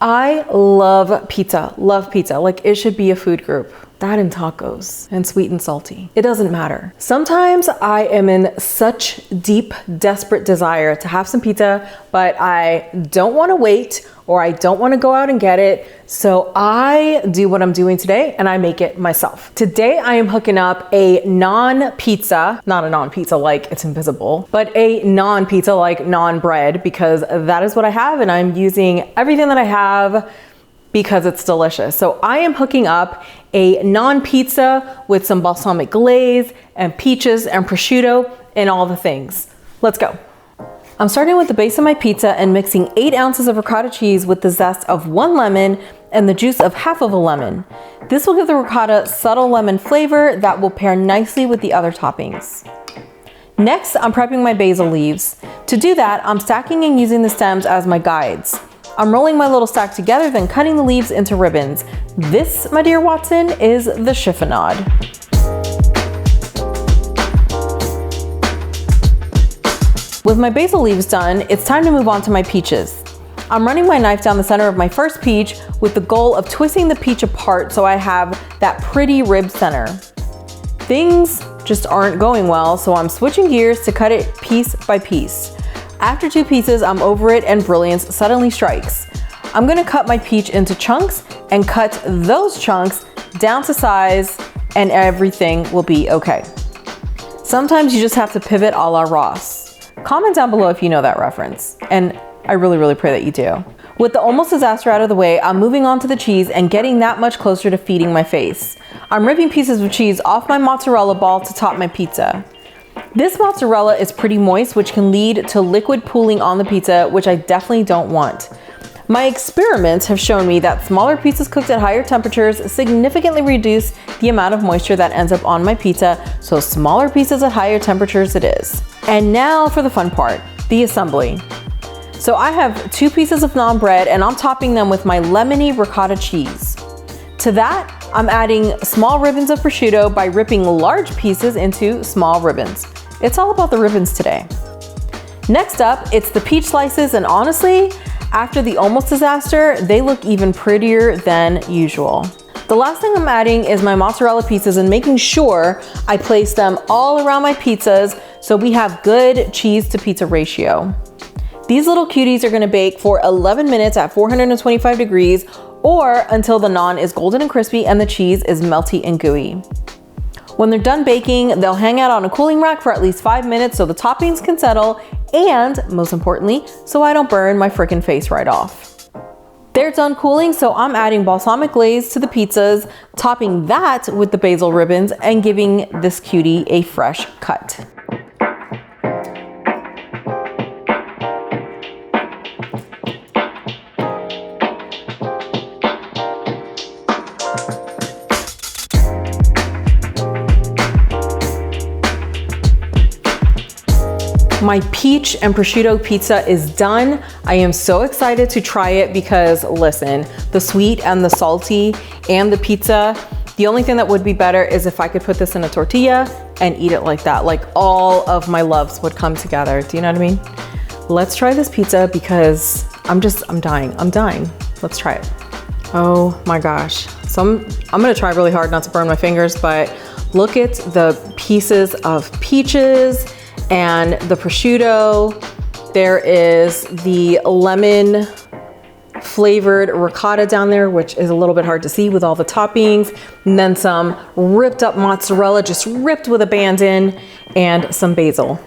I love pizza, like it should be a food group. That and tacos and sweet and salty. It doesn't matter. Sometimes I am in such deep, desperate desire to have some pizza, but I don't want to wait or I don't want to go out and get it. So I do what I'm doing today and I make it myself. Today I am hooking up a naan pizza, not a naan pizza like it's invisible, but a naan pizza like naan bread, because that is what I have and I'm using everything that I have because it's delicious. So I am hooking up a naan pizza with some balsamic glaze and peaches and prosciutto and all the things. Let's go. I'm starting with the base of my pizza and mixing 8 ounces of ricotta cheese with the zest of 1 lemon and the juice of half of a lemon. This will give the ricotta subtle lemon flavor that will pair nicely with the other toppings. Next, I'm prepping my basil leaves. To do that, I'm stacking and using the stems as my guides. I'm rolling my little stack together, then cutting the leaves into ribbons. This, my dear Watson, is the chiffonade. With my basil leaves done, it's time to move on to my peaches. I'm running my knife down the center of my first peach with the goal of twisting the peach apart so I have that pretty rib center. Things just aren't going well, so I'm switching gears to cut it piece by piece. After 2 pieces, I'm over it and brilliance suddenly strikes. I'm gonna cut my peach into chunks and cut those chunks down to size and everything will be okay. Sometimes you just have to pivot a la Ross. Comment down below if you know that reference, and I really pray that you do. With the almost disaster out of the way, I'm moving on to the cheese and getting that much closer to feeding my face. I'm ripping pieces of cheese off my mozzarella ball to top my pizza. This mozzarella is pretty moist, which can lead to liquid pooling on the pizza, which I definitely don't want. My experiments have shown me that smaller pieces cooked at higher temperatures significantly reduce the amount of moisture that ends up on my pizza, so smaller pieces at higher temperatures it is. And now for the fun part, the assembly. So I have 2 pieces of naan bread and I'm topping them with my lemony ricotta cheese. To that, I'm adding small ribbons of prosciutto by ripping large pieces into small ribbons. It's all about the ribbons today. Next up, it's the peach slices, and honestly, after the almost disaster, they look even prettier than usual. The last thing I'm adding is my mozzarella pieces and making sure I place them all around my pizzas so we have good cheese to pizza ratio. These little cuties are gonna bake for 11 minutes at 425 degrees or until the naan is golden and crispy and the cheese is melty and gooey. When they're done baking, they'll hang out on a cooling rack for at least 5 minutes so the toppings can settle and, most importantly, so I don't burn my frickin' face right off. They're done cooling, so I'm adding balsamic glaze to the pizzas, topping that with the basil ribbons and giving this cutie a fresh cut. My peach and prosciutto pizza is done. I am so excited to try it because listen, the sweet and the salty and the pizza, the only thing that would be better is if I could put this in a tortilla and eat it like that. Like all of my loves would come together. Do you know what I mean? Let's try this pizza because I'm dying. Let's try it. Oh my gosh. So I'm gonna try really hard not to burn my fingers, but look at the pieces of peaches and the prosciutto. There is the lemon flavored ricotta down there, which is a little bit hard to see with all the toppings. And then some ripped up mozzarella, just ripped with abandon, and some basil.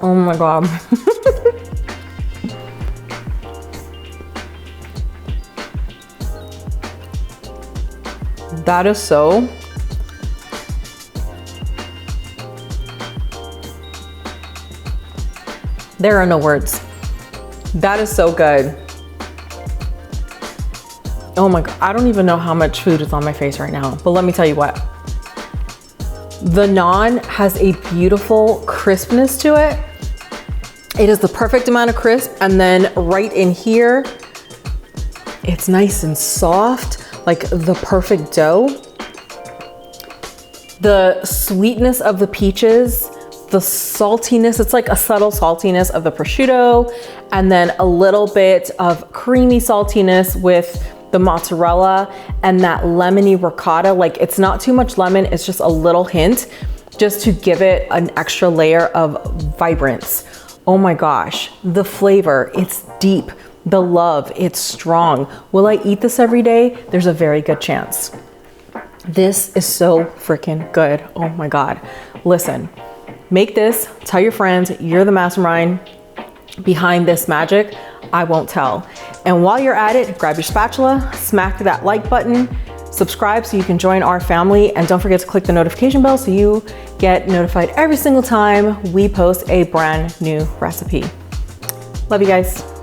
Oh my God. That is so. There are no words. That is so good. Oh my God, I don't even know how much food is on my face right now, but let me tell you what. The naan has a beautiful crispness to it. It is the perfect amount of crisp, and then right in here, it's nice and soft, like the perfect dough. The sweetness of the peaches, the saltiness, it's like a subtle saltiness of the prosciutto, and then a little bit of creamy saltiness with the mozzarella and that lemony ricotta. Like, it's not too much lemon, it's just a little hint just to give it an extra layer of vibrance. Oh my gosh, the flavor, it's deep. The love, it's strong. Will I eat this every day? There's a very good chance. This is so freaking good. Oh my God. Listen, make this, tell your friends you're the mastermind behind this magic. I won't tell. And while you're at it, grab your spatula, smack that like button, subscribe so you can join our family, and don't forget to click the notification bell so you get notified every single time we post a brand new recipe. Love you guys.